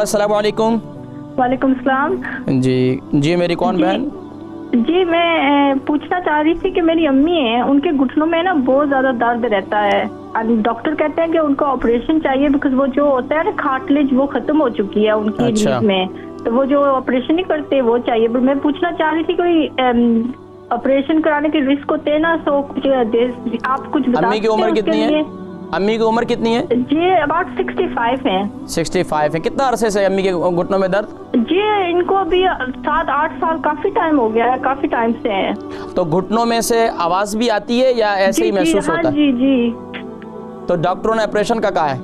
अस्सलाम वालेकुम। वालेकुम सलाम। जी मेरी कौन बहन? जी मैं पूछना चाह रही थी कि मेरी अम्मी है, उनके घुटनों में ना बहुत ज्यादा दर्द रहता है। डॉक्टर कहते हैं कि उनको ऑपरेशन चाहिए, बिकॉज वो जो होता है ना खाटलेज वो खत्म हो चुकी है उनकी अच्छा। नीज में, तो वो जो ऑपरेशन नहीं करते वो चाहिए। पर मैं पूछना चाह रही थी कोई ऑपरेशन कराने के रिस्क होते हैं ना, सो कुछ आप कुछ बता अम्मी की सकते उम्र हैं कितनी उसके है? लिए? अम्मी की उम्र कितनी है? जी अबाउट 65 है। 65 है। कितना अरसे से अम्मी के घुटनों में दर्द? जी इनको अभी 7-8 साल काफी टाइम हो गया है, काफी टाइम से है। तो घुटनों में से आवाज भी आती है या ऐसे ही महसूस हाँ होता है? जी। तो डॉक्टरों ने ऑपरेशन का कहा है?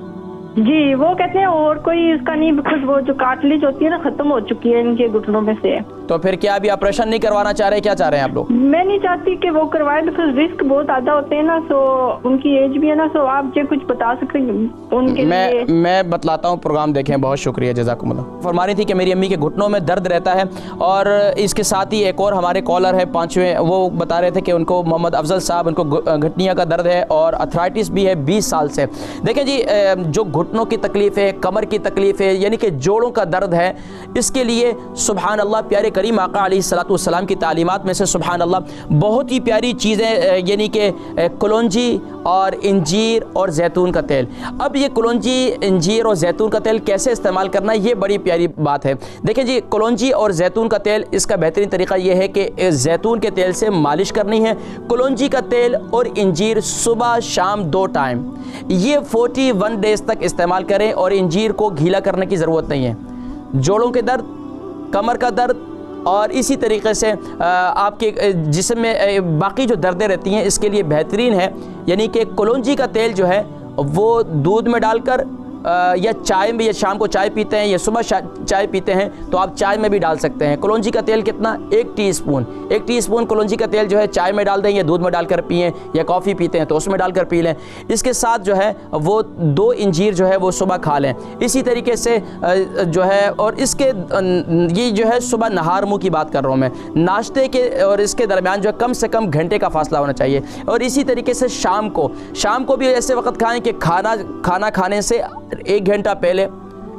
जी वो कहते हैं और कोई इसका नहीं, बिकॉज वो जो कार्टिलेज होती है ना खत्म हो चुकी है इनके घुटनों में से। तो फिर क्या अभी ऑपरेशन नहीं करवाना चाह रहे? क्या चाह रहे हैं आप लोग? मैं नहीं चाहती कि वो करवाए, बिकॉज रिस्क बहुत ज्यादा होते हैं ना, सो उनकी एज भी है ना, सो आप जो कुछ बता सकते हैं उनके लिए। मैं बतलाता हूँ, प्रोग्राम देखें। बहुत शुक्रिया, जज़ाकुमुल्लाह। फरमा रही थी कि मेरी अम्मी के घुटनों में दर्द रहता है, और इसके साथ ही एक और हमारे कॉलर है 5वें, वो बता रहे थे कि उनको मोहम्मद अफजल साहब, उनको घुटनिया का दर्द है और अर्थराइटिस भी है 20 साल से। देखें जी, जो घुटनों की तकलीफ़ है, कमर की तकलीफ़ है, यानी कि जोड़ों का दर्द है, इसके लिए सुभान अल्लाह प्यारे करीम आका अलैहिस्सलातु वस्सलाम की तालीमात में से सुभान अल्लाह बहुत ही प्यारी चीज़ें, यानी कि कलौंजी और इंजीर और जैतून का तेल। अब ये कलौंजी, इंजीर और जैतून का तेल कैसे इस्तेमाल करना है, ये बड़ी प्यारी बात है। देखें जी, कलौंजी और जैतून का तेल, इसका बेहतरीन तरीका ये है कि जैतून के तेल से मालिश करनी है। कलौंजी का तेल और इंजीर सुबह शाम 2 टाइम, ये 41 डेज़ तक इस्तेमाल करें, और इंजीर को गीला करने की ज़रूरत नहीं है। जोड़ों के दर्द, कमर का दर्द, और इसी तरीके से आपके जिस्म में बाकी जो दर्दें रहती हैं, इसके लिए बेहतरीन है। यानी कि कलौंजी का तेल जो है वो दूध में डालकर या चाय में, या शाम को चाय पीते हैं या सुबह चाय पीते हैं तो आप चाय में भी डाल सकते हैं। कलौंजी का तेल कितना? 1 टीस्पून कलौंजी का तेल जो है चाय में डाल दें, या दूध में डालकर पिएं, या कॉफ़ी पीते हैं तो उसमें डालकर पी लें। इसके साथ जो है वो 2 इंजीर जो है वो सुबह खा लें। इसी तरीके से जो है, और इसके ये जो है सुबह नहार मुँह की बात कर रहा हूँ मैं, नाश्ते के और इसके दरमियान जो है कम से कम घंटे का फासला होना चाहिए। और इसी तरीके से शाम को भी ऐसे वक्त खाएँ कि खाना खाने से 1 घंटा पहले,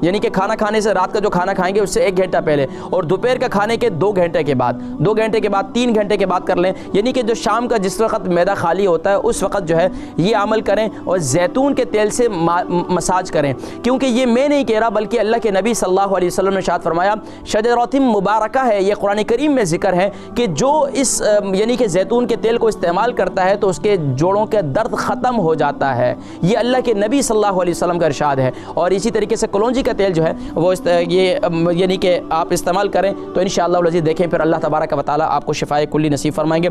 यानी कि खाना खाने से, रात का जो खाना खाएंगे उससे 1 घंटा पहले, और दोपहर का खाने के 2 घंटे के बाद, 2 घंटे के बाद 3 घंटे के बाद कर लें। यानी कि जो शाम का जिस वक्त मैदा खाली होता है उस वक्त जो है ये अमल करें, और जैतून के तेल से मसाज करें। क्योंकि ये मैं नहीं कह रहा, बल्कि अल्लाह के नबी सल्लल्लाहु अलैहि वसल्लम ने इरशाद फरमाया, शजरतुन मुबारका है, ये कुरान करीम में जिक्र है कि जो इस यानी कि जैतून के तेल को इस्तेमाल करता है तो उसके जोड़ों के दर्द ख़त्म हो जाता है। ये अल्लाह के नबी सल्लल्लाहु अलैहि वसल्लम का इरशाद है। और इसी तरीके से कलौंजी का तेल जो है वो ये यानी कि आप इस्तेमाल करें तो इंशाअल्लाह देखें फिर अल्लाह तबारक व तआला आपको शिफाए कुल्ली नसीब फरमाएंगे।